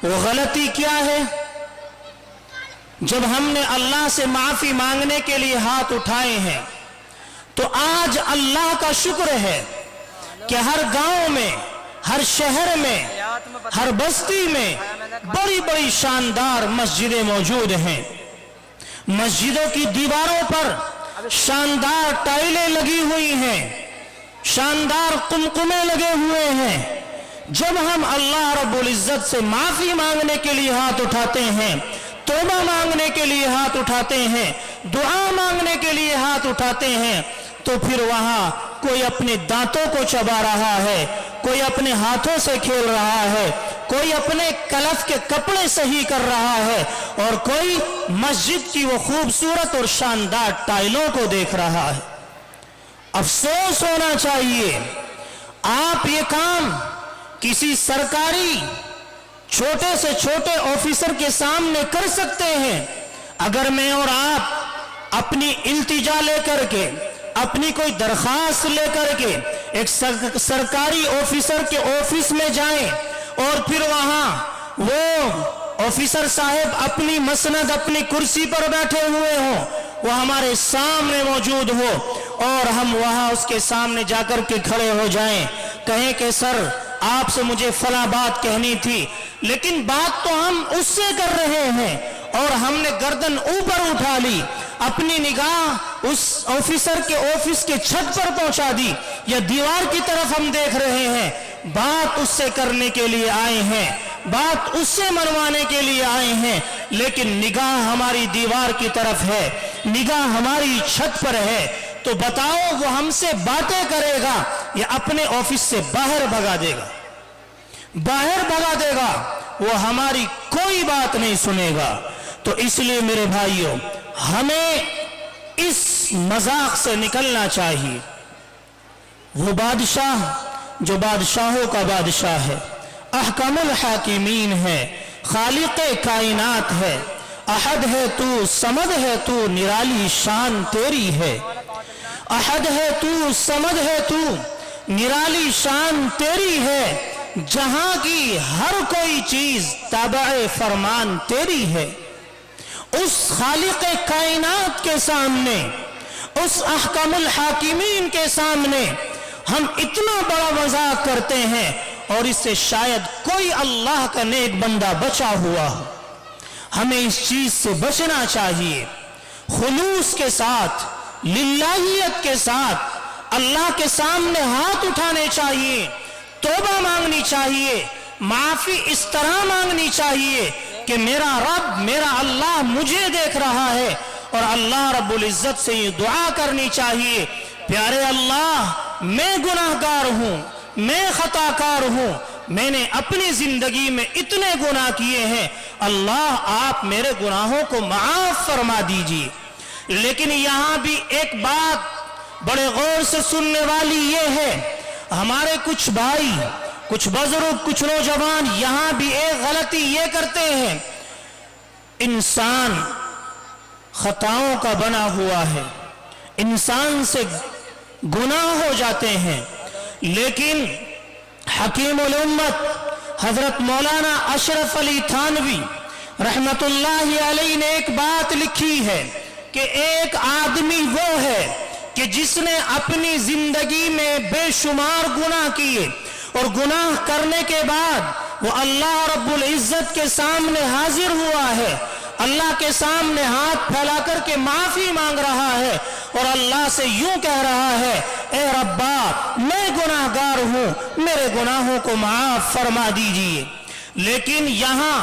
वो गलती किया है। जब हमने अल्लाह से माफी मांगने के लिए हाथ उठाए हैं तो आज अल्लाह का शुक्र है कि हर गांव में, हर शहर में, हर बस्ती में बड़ी बड़ी शानदार मस्जिदें मौजूद हैं। मस्जिदों की दीवारों पर शानदार टाइलें लगी हुई हैं, शानदार कुमकुमे लगे हुए हैं। जब हम अल्लाह रब्बुल इज्जत से माफी मांगने के लिए हाथ उठाते हैं, तौबा मांगने के लिए हाथ उठाते हैं, दुआ मांगने के लिए हाथ उठाते हैं, तो फिर वहां कोई अपने दांतों को चबा रहा है, कोई अपने हाथों से खेल रहा है, कोई अपने कलफ के कपड़े सही कर रहा है और कोई मस्जिद की वो खूबसूरत और शानदार टाइलों को देख रहा है। अफसोस होना चाहिए। आप ये काम किसी सरकारी छोटे से छोटे ऑफिसर के सामने कर सकते हैं। अगर मैं और आप अपनी इल्तिजा लेकर के, अपनी कोई दरखास्त लेकर के एक सरकारी ऑफिसर के ऑफिस में जाएं और फिर वहां वो ऑफिसर साहब अपनी मसनद, अपनी कुर्सी पर बैठे हुए हों, वो हमारे सामने मौजूद हो और हम वहां उसके सामने जाकर के खड़े हो जाएं, कहें कि सर आपसे मुझे फला बात कहनी थी, लेकिन बात तो हम उससे कर रहे हैं और हमने गर्दन ऊपर उठा ली, अपनी निगाह उस ऑफिसर के ऑफिस के छत पर पहुंचा दी या दीवार की तरफ हम देख रहे हैं। बात उससे करने के लिए आए हैं, बात उससे मनवाने के लिए आए हैं, लेकिन निगाह हमारी दीवार की तरफ है, निगाह हमारी छत पर है। तो बताओ वो हमसे बातें करेगा या अपने ऑफिस से बाहर भगा देगा? बाहर भगा देगा, वो हमारी कोई बात नहीं सुनेगा। तो इसलिए मेरे भाइयों, हमें इस मजाक से निकलना चाहिए। वो बादशाह जो बादशाहों का बादशाह है, अहकमुल हाकिमीन है, खालिक़े कायनात है, अहद है तू, समद है तू, निराली शान तेरी है। अहद है तू, समद है तू, निराली शान तेरी है, जहां की हर कोई चीज ताबे फरमान तेरी है। उस खालिक़े कायनात के सामने, उस अहकमुल हाकिमीन के सामने हम इतना बड़ा मजाक करते हैं और इससे शायद कोई अल्लाह का नेक बंदा बचा हुआ हो। हमें इस चीज से बचना चाहिए। खुलूस के साथ, लिल्लाहियत के साथ अल्लाह के सामने हाथ उठाने चाहिए, तौबा मांगनी चाहिए, माफी इस तरह मांगनी चाहिए कि मेरा रब, मेरा अल्लाह मुझे देख रहा है और अल्लाह रब्बुल इज्जत से ये दुआ करनी चाहिए, प्यारे अल्लाह मैं गुनाहगार हूं, मैं खताकार हूं, मैंने अपनी जिंदगी में इतने गुनाह किए हैं, अल्लाह आप मेरे गुनाहों को माफ फरमा दीजिए। लेकिन यहां भी एक बात बड़े गौर से सुनने वाली ये है, हमारे कुछ भाई, कुछ बुजुर्ग, कुछ नौजवान यहां भी एक गलती ये करते हैं, इंसान खताओं का बना हुआ है, इंसान से गुनाह हो जाते हैं, लेकिन हकीमुल उम्मत हजरत मौलाना अशरफ अली थानवी रहमतुल्लाहि अलैहि ने एक बात लिखी है कि एक आदमी वो है कि जिसने अपनी जिंदगी में बेशुमार गुनाह किए और गुनाह करने के बाद वो अल्लाह रब्बुल इज्जत के सामने हाजिर हुआ है, अल्लाह के सामने हाथ फैला करके माफी मांग रहा है और अल्लाह से यूं कह रहा है, ए रब्बा मैं गुनाहगार हूं, मेरे गुनाहों को माफ फरमा दीजिए। लेकिन यहां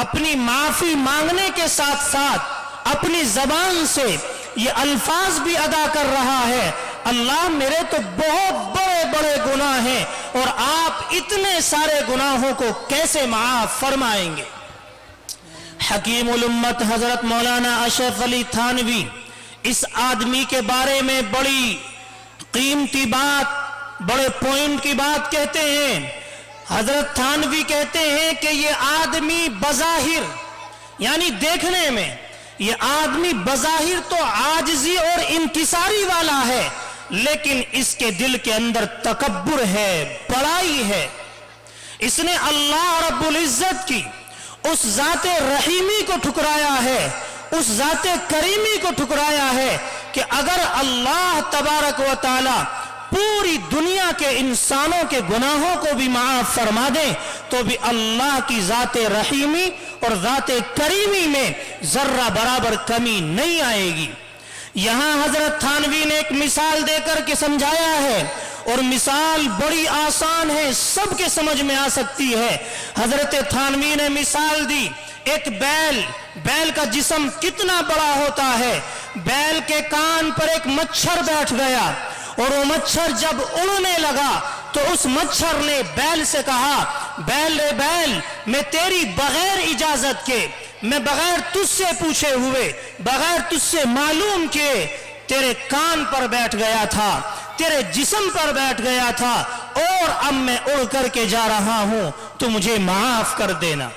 अपनी माफी मांगने के साथ साथ अपनी जबान से ये अल्फाज भी अदा कर रहा है, अल्लाह मेरे तो बहुत बड़े बड़े गुनाह हैं और आप इतने सारे गुनाहों को कैसे माफ फरमाएंगे। हकीमुल उम्मत हजरत मौलाना अशरफ अली थानवी इस आदमी के बारे में बड़ी कीमती बात, बड़े पॉइंट की बात कहते हैं। हजरत थानवी कहते हैं कि ये आदमी बज़ाहिर, यानी देखने में ये आदमी बज़ाहिर तो आजिज़ी और इंकिसारी वाला है, लेकिन इसके दिल के अंदर तकब्बुर है, बड़ाई है। इसने अल्लाह रब्बुल इज्जत की उस ज़ाते रहीमी को ठुकराया है, उस ज़ाते करीमी को ठुकराया है कि अगर अल्लाह तबारक व तआला पूरी दुनिया के इंसानों के गुनाहों को भी माफ फरमा दे तो भी अल्लाह की ज़ाते रहीमी और ज़ाते करीमी में जर्रा बराबर कमी नहीं आएगी। यहां हजरत थानवी ने एक मिसाल देकर के समझाया है, और मिसाल बड़ी आसान है, सबके समझ में आ सकती है। हजरत थानवी ने मिसाल दी, एक बैल का जिस्म कितना बड़ा होता है। बैल के कान पर एक मच्छर बैठ गया, और वो मच्छर जब उड़ने लगा तो उस मच्छर ने बैल से कहा, बैल रे बैल, मैं तेरी बगैर इजाजत के, मैं बगैर तुझसे पूछे हुए, बगैर तुझसे मालूम किए तेरे कान पर बैठ गया था, तेरे जिस्म पर बैठ गया था, और अब मैं उड़ करके जा रहा हूं, तो मुझे माफ कर देना।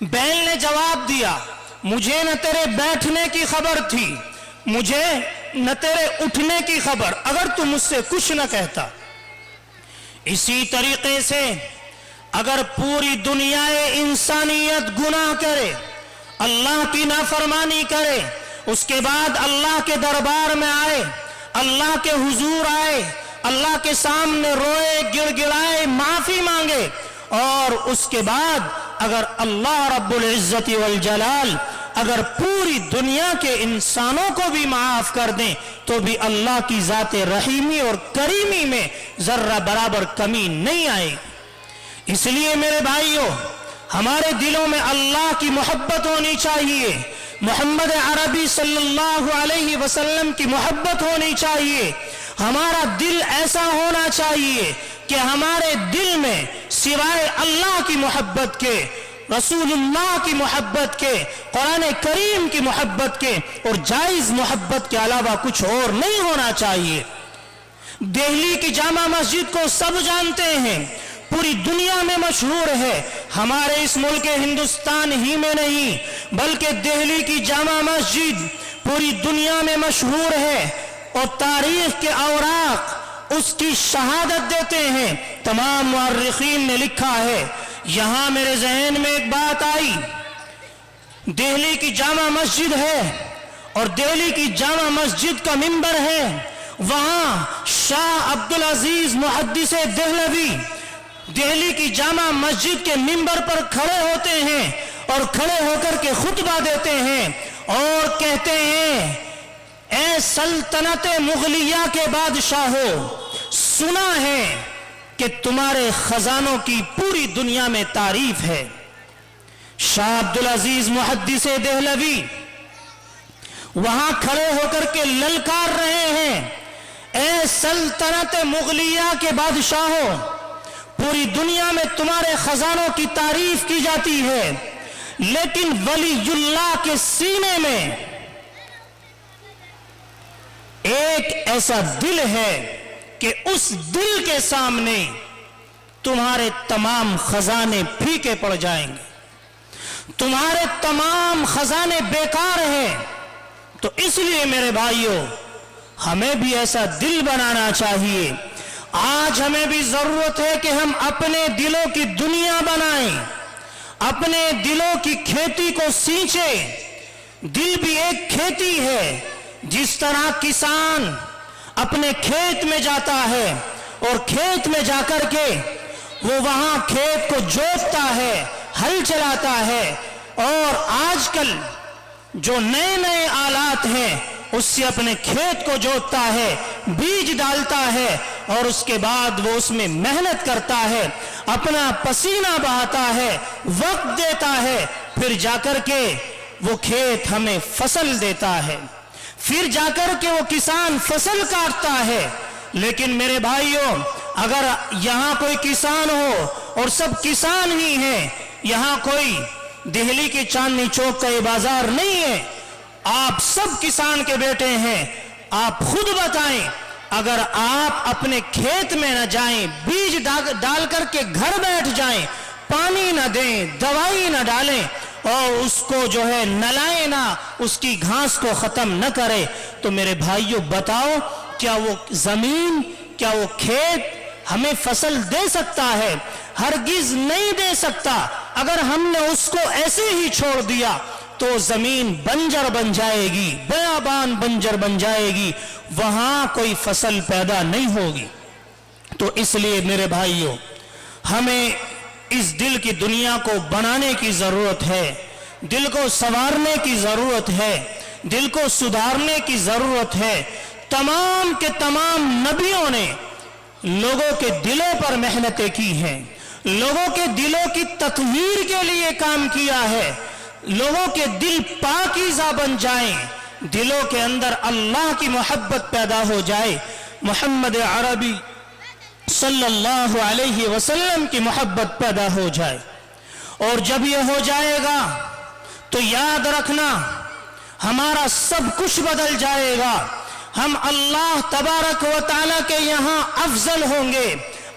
बैल ने जवाब दिया, मुझे न तेरे बैठने की खबर थी, मुझे न तेरे उठने की खबर, अगर तू मुझसे कुछ न कहता। इसी तरीके से अगर पूरी दुनिया इंसानियत गुनाह करे, अल्लाह की नाफरमानी करे, उसके बाद अल्लाह के दरबार में आए, अल्लाह के हुजूर आए, अल्लाह के सामने रोए, गिड़गिड़ाए, माफी मांगे, और उसके बाद अगर अल्लाह रब्बुल इज्जत वल जलाल अगर पूरी दुनिया के इंसानों को भी माफ कर दें तो भी अल्लाह की ज़ाते रहीमी और करीमी में जर्रा बराबर कमी नहीं आएगी। इसलिए मेरे भाइयों, हमारे दिलों में अल्लाह की मोहब्बत होनी चाहिए, मोहम्मद अरबी सल्लल्लाहु अलैहि वसल्लम की मोहब्बत होनी चाहिए। हमारा दिल ऐसा होना चाहिए कि हमारे दिल में सिवाय अल्लाह की मोहब्बत के, रसूलुल्लाह की मोहब्बत के, कुरान करीम की मोहब्बत के और जायज़ मोहब्बत के अलावा कुछ और नहीं होना चाहिए। दिल्ली की जामा मस्जिद को सब जानते हैं, पूरी दुनिया में मशहूर है। हमारे इस मुल्क हिंदुस्तान ही में नहीं बल्कि दिल्ली की जामा मस्जिद पूरी दुनिया में मशहूर है, और तारीख के औराक उसकी शहादत देते हैं। तमाम मुअर्रिखीन ने लिखा है। यहां मेरे जहन में एक बात आई, दिल्ली की जामा मस्जिद है और दिल्ली की जामा मस्जिद का मिंबर है, वहां शाह अब्दुल अजीज मुहद्दिसे देहलवी दिल्ली की जामा मस्जिद के मिंबर पर खड़े होते हैं और खड़े होकर के खुतबा देते हैं और कहते हैं, ए सल्तनत मुगलिया के बादशाहों, सुना है कि तुम्हारे खजानों की पूरी दुनिया में तारीफ है। शाह अब्दुल अजीज मुहद्दिसे देहलवी वहां खड़े होकर के ललकार रहे हैं, ए सल्तनत मुगलिया के बादशाहों, पूरी दुनिया में तुम्हारे खजानों की तारीफ की जाती है, लेकिन वलीयुल्लाह के सीने में एक ऐसा दिल है कि उस दिल के सामने तुम्हारे तमाम खजाने फीके पड़ जाएंगे, तुम्हारे तमाम खजाने बेकार हैं। तो इसलिए मेरे भाइयों, हमें भी ऐसा दिल बनाना चाहिए। आज हमें भी जरूरत है कि हम अपने दिलों की दुनिया बनाएं, अपने दिलों की खेती को सींचें। दिल भी एक खेती है। जिस तरह किसान अपने खेत में जाता है और खेत में जाकर के वो वहां खेत को जोतता है, हल चलाता है, और आजकल जो नए नए आलात हैं उससे अपने खेत को जोतता है, बीज डालता है, और उसके बाद वो उसमें मेहनत करता है, अपना पसीना बहाता है, वक्त देता है, फिर जाकर के वो खेत हमें फसल देता है, फिर जाकर के वो किसान फसल काटता है। लेकिन मेरे भाइयों, अगर यहाँ कोई किसान हो और सब किसान ही हैं, यहाँ कोई दिल्ली की चांदनी चौक का ये बाजार नहीं है। आप सब किसान के बेटे हैं। आप खुद बताएं, अगर आप अपने खेत में न जाएं, बीज डाल करके घर बैठ जाएं, पानी न दें, दवाई न डालें और उसको जो है नलाएं ना, उसकी घास को खत्म न करें, तो मेरे भाइयों बताओ, क्या वो जमीन, क्या वो खेत हमें फसल दे सकता है? हरगिज नहीं दे सकता। अगर हमने उसको ऐसे ही छोड़ दिया तो जमीन बंजर बन जाएगी, बयाबान बंजर बन जाएगी, वहां कोई फसल पैदा नहीं होगी। तो इसलिए मेरे भाइयों, हमें इस दिल की दुनिया को बनाने की जरूरत है, दिल को संवारने की जरूरत है, दिल को सुधारने की जरूरत है। तमाम के तमाम नबियों ने लोगों के दिलों पर मेहनतें की हैं, लोगों के दिलों की तत्हीर के लिए काम किया है। लोगों के दिल पाकीज़ा बन जाएं, दिलों के अंदर अल्लाह की मोहब्बत पैदा हो जाए, मोहम्मद अरबी सल्लल्लाहु अलैहि वसल्लम की मोहब्बत पैदा हो जाए। और जब ये हो जाएगा तो याद रखना, हमारा सब कुछ बदल जाएगा। हम अल्लाह तबारक व तआला के यहाँ अफजल होंगे,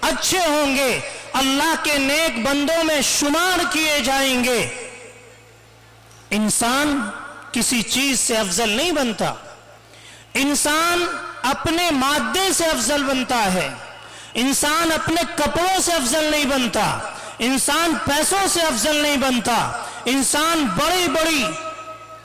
अच्छे होंगे, अल्लाह के नेक बंदों में शुमार किए जाएंगे। इंसान किसी चीज से अफजल नहीं बनता। इंसान अपने मादे से अफजल बनता है, इंसान अपने कपड़ों से अफजल नहीं बनता, इंसान पैसों से अफजल नहीं बनता, इंसान बड़ी बड़ी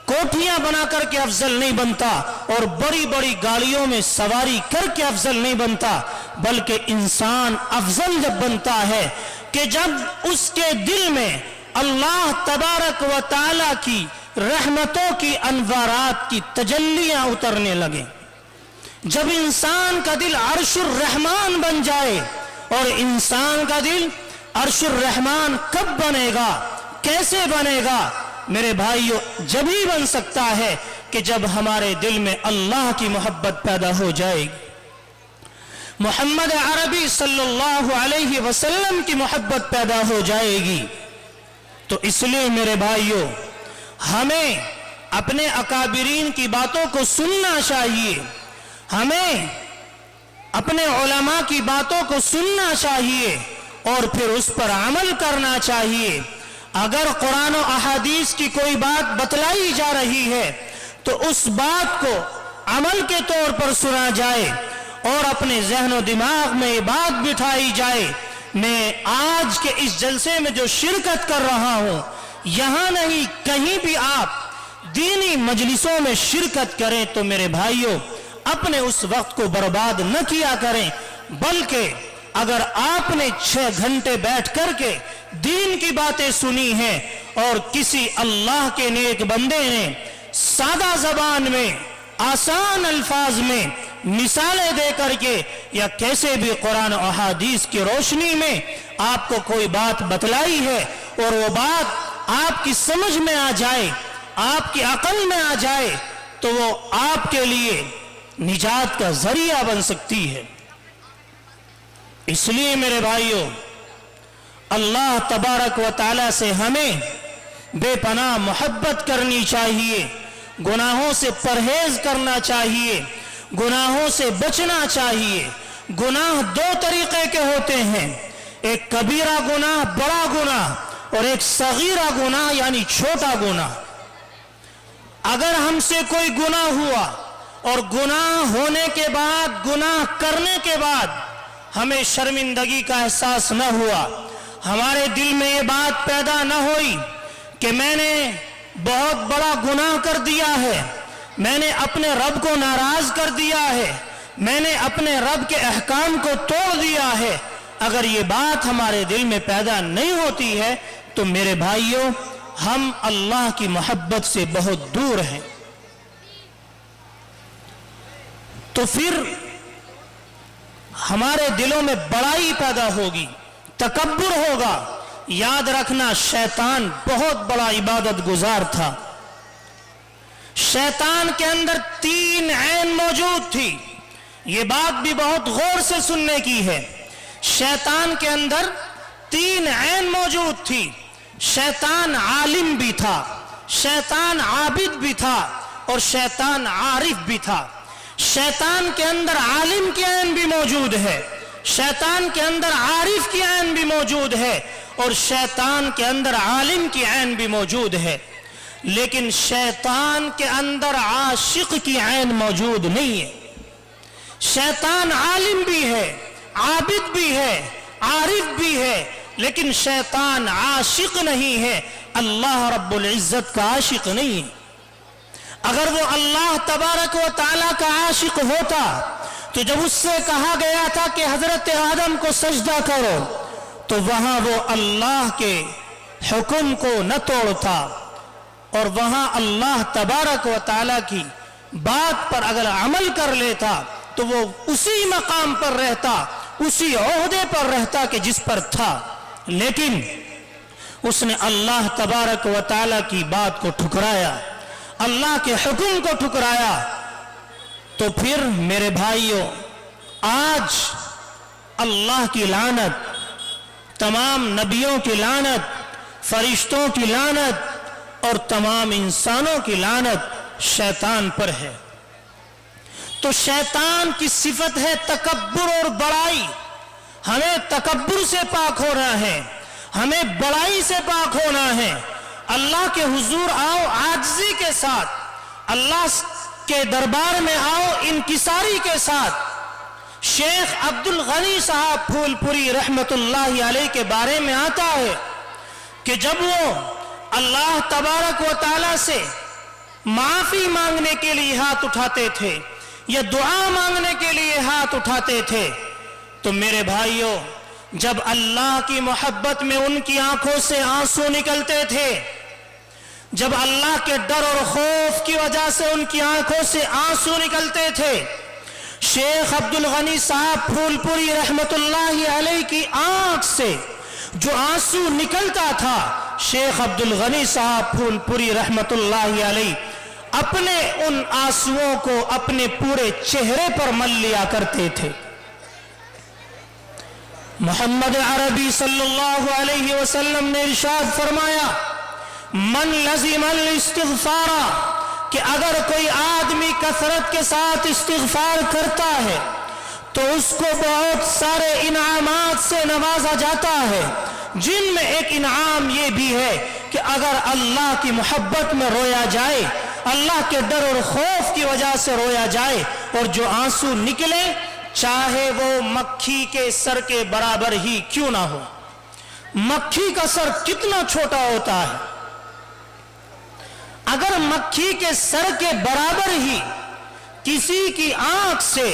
कोठियां बना करके अफजल नहीं बनता और बड़ी बड़ी गाड़ियों में सवारी करके अफजल नहीं बनता। बल्कि इंसान अफजल जब बनता है कि जब उसके दिल में अल्लाह तबारक व तआला की रहमतों की अनवारात की तजल्लियां उतरने लगे, जब इंसान का दिल अर्शुर रहमान बन जाए। और इंसान का दिल अर्शुर रहमान कब बनेगा, कैसे बनेगा? मेरे भाइयों, जब ही बन सकता है कि जब हमारे दिल में अल्लाह की मोहब्बत पैदा हो जाएगी, मोहम्मद अरबी सल्लल्लाहु अलैहि वसल्लम की मोहब्बत पैदा हो जाएगी। तो इसलिए मेरे भाइयों, हमें अपने अकाबिरीन की बातों को सुनना चाहिए, हमें अपने उलमा की बातों को सुनना चाहिए और फिर उस पर अमल करना चाहिए। अगर कुरान और अहादीस की कोई बात बतलाई जा रही है तो उस बात को अमल के तौर पर सुना जाए और अपने ज़हन और दिमाग में ये बात बिठाई जाए, मैं आज के इस जलसे में जो शिरकत कर रहा हूं, यहां नहीं कहीं भी आप दीनी मजलिसों में शिरकत करें तो मेरे भाइयों, अपने उस वक्त को बर्बाद न किया करें, बल्कि अगर आपने 6 घंटे बैठ करके दीन की बातें सुनी हैं और किसी अल्लाह के नेक बंदे ने सादा जबान में, आसान अल्फाज में मिसालें दे करके या कैसे भी कुरान और हदीस की रोशनी में आपको कोई बात बतलाई है और वो बात आपकी समझ में आ जाए, आपकी अकल में आ जाए, तो वो आपके लिए निजात का जरिया बन सकती है। इसलिए मेरे भाइयों, अल्लाह तबारक व तआला से हमें बेपनाह मोहब्बत करनी चाहिए, गुनाहों से परहेज करना चाहिए, गुनाहों से बचना चाहिए। गुनाह 2 तरीके के होते हैं, एक कबीरा गुनाह, बड़ा गुनाह, और एक सगीरा गुनाह यानी छोटा गुनाह। अगर हमसे कोई गुनाह हुआ और गुनाह होने के बाद, गुनाह करने के बाद हमें शर्मिंदगी का एहसास न हुआ, हमारे दिल में ये बात पैदा न हुई कि मैंने बहुत बड़ा गुनाह कर दिया है, मैंने अपने रब को नाराज कर दिया है, मैंने अपने रब के अहकाम को तोड़ दिया है, अगर ये बात हमारे दिल में पैदा नहीं होती है तो मेरे भाइयों, हम अल्लाह की मोहब्बत से बहुत दूर हैं। तो फिर हमारे दिलों में बड़ाई पैदा होगी, तकब्बुर होगा। याद रखना, शैतान बहुत बड़ा इबादत गुजार था। शैतान के अंदर 3 ऐन मौजूद थी। ये बात भी बहुत गौर से सुनने की है। शैतान के अंदर 3 ऐन मौजूद थी। शैतान आलिम भी था, शैतान आबिद भी था और शैतान आरिफ भी था। शैतान के अंदर आलिम की ऐन भी मौजूद है, शैतान के अंदर आरिफ की ऐन भी मौजूद है और शैतान के अंदर आलिम की ऐन भी मौजूद है। लेकिन शैतान के अंदर आशिक की ऐन मौजूद नहीं है। शैतान आलिम भी है, आबिद भी है, आरिफ भी है, लेकिन शैतान आशिक नहीं है, अल्लाह रब्बुल इज्जत का आशिक नहीं है। अगर वो अल्लाह तबारक व तआला का आशिक होता तो जब उससे कहा गया था कि हजरत आदम को सजदा करो, तो वहां वो अल्लाह के हुक्म को न तोड़ता और वहां अल्लाह तबारक व तआला की बात पर अगर अमल कर लेता तो वो उसी मकाम पर रहता, उसी ओहदे पर रहता कि जिस पर था। लेकिन उसने अल्लाह तबारक व तआला की बात को ठुकराया, अल्लाह के हुक्म को ठुकराया। तो फिर मेरे भाइयों, आज अल्लाह की लानत, तमाम नबियों की लानत, फरिश्तों की लानत और तमाम इंसानों की लानत शैतान पर है। तो शैतान की सिफत है तकब्बुर और बड़ाई। हमें तकब्बुर से पाक होना है, हमें बड़ाई से पाक होना है। अल्लाह के हुजूर आओ आजिज़ी के साथ, अल्लाह के दरबार में आओ इनकिसारी के साथ। शेख अब्दुल गनी साहब फूलपुरी रहमतुल्लाहि अलैह के बारे में आता है कि जब वो अल्लाह तबारक व तआला से माफी मांगने के लिए हाथ उठाते थे या दुआ मांगने के लिए हाथ उठाते थे, तो मेरे भाइयों, जब अल्लाह की मोहब्बत में उनकी आंखों से आंसू निकलते थे, जब अल्लाह के डर और खौफ की वजह से उनकी आंखों से आंसू निकलते थे, शेख अब्दुल गनी साहब फूलपुरी रहमतुल्लाहि अलैह की आंख से जो आंसू निकलता था, शेख अब्दुल गनी साहब फूलपुरी रहमतुल्लाहि अलैह अपने उन आंसुओं को अपने पूरे चेहरे पर मल लिया करते थे। मोहम्मद अरबी सल्लल्लाहु अलैहि वसल्लम ने इरशाद फरमाया, मन लज़िमल इस्तिग़फ़ारा, कि अगर कोई आदमी कसरत के साथ इस्तिग़फ़ार करता है तो उसको बहुत सारे इनामात से नवाजा जाता है, जिनमें एक इनाम ये भी है कि अगर अल्लाह की मोहब्बत में रोया जाए, अल्लाह के डर और खौफ की वजह से रोया जाए और जो आंसू निकले, चाहे वो मक्खी के सर के बराबर ही क्यों ना हो। मक्खी का सर कितना छोटा होता है, अगर मक्खी के सर के बराबर ही किसी की आंख से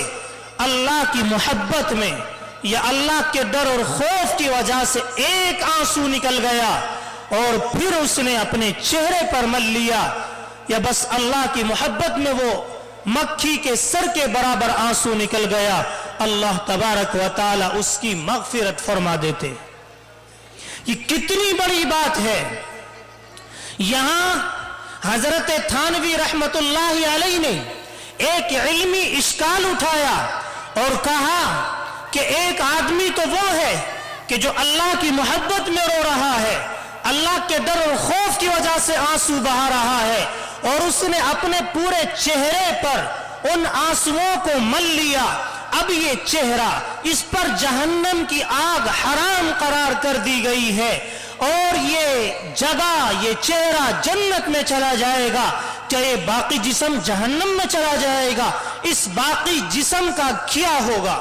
अल्लाह की मोहब्बत में या अल्लाह के डर और खौफ की वजह से एक आंसू निकल गया और फिर उसने अपने चेहरे पर मल लिया, या बस अल्लाह की मोहब्बत में वो मक्खी के सर के बराबर आंसू निकल गया, अल्लाह तबारक व तआला उसकी मग़फ़िरत फरमा देते। ये कितनी बड़ी बात है। यहां हजरत थानवी रहमतुल्लाहि अलैह ने एक इल्मी इश्काल उठाया और कहा कि एक आदमी तो वो है कि जो अल्लाह की मोहब्बत में रो रहा है, अल्लाह के डर और खौफ की वजह से आंसू बहा रहा है और उसने अपने पूरे चेहरे पर उन आंसुओं को मल लिया। अब ये चेहरा, इस पर जहन्नम की आग हराम करार कर दी गई है और ये जगह, ये चेहरा जन्नत में चला जाएगा, क्या ये बाकी जिस्म जहन्नम में चला जाएगा? इस बाकी जिस्म का क्या होगा?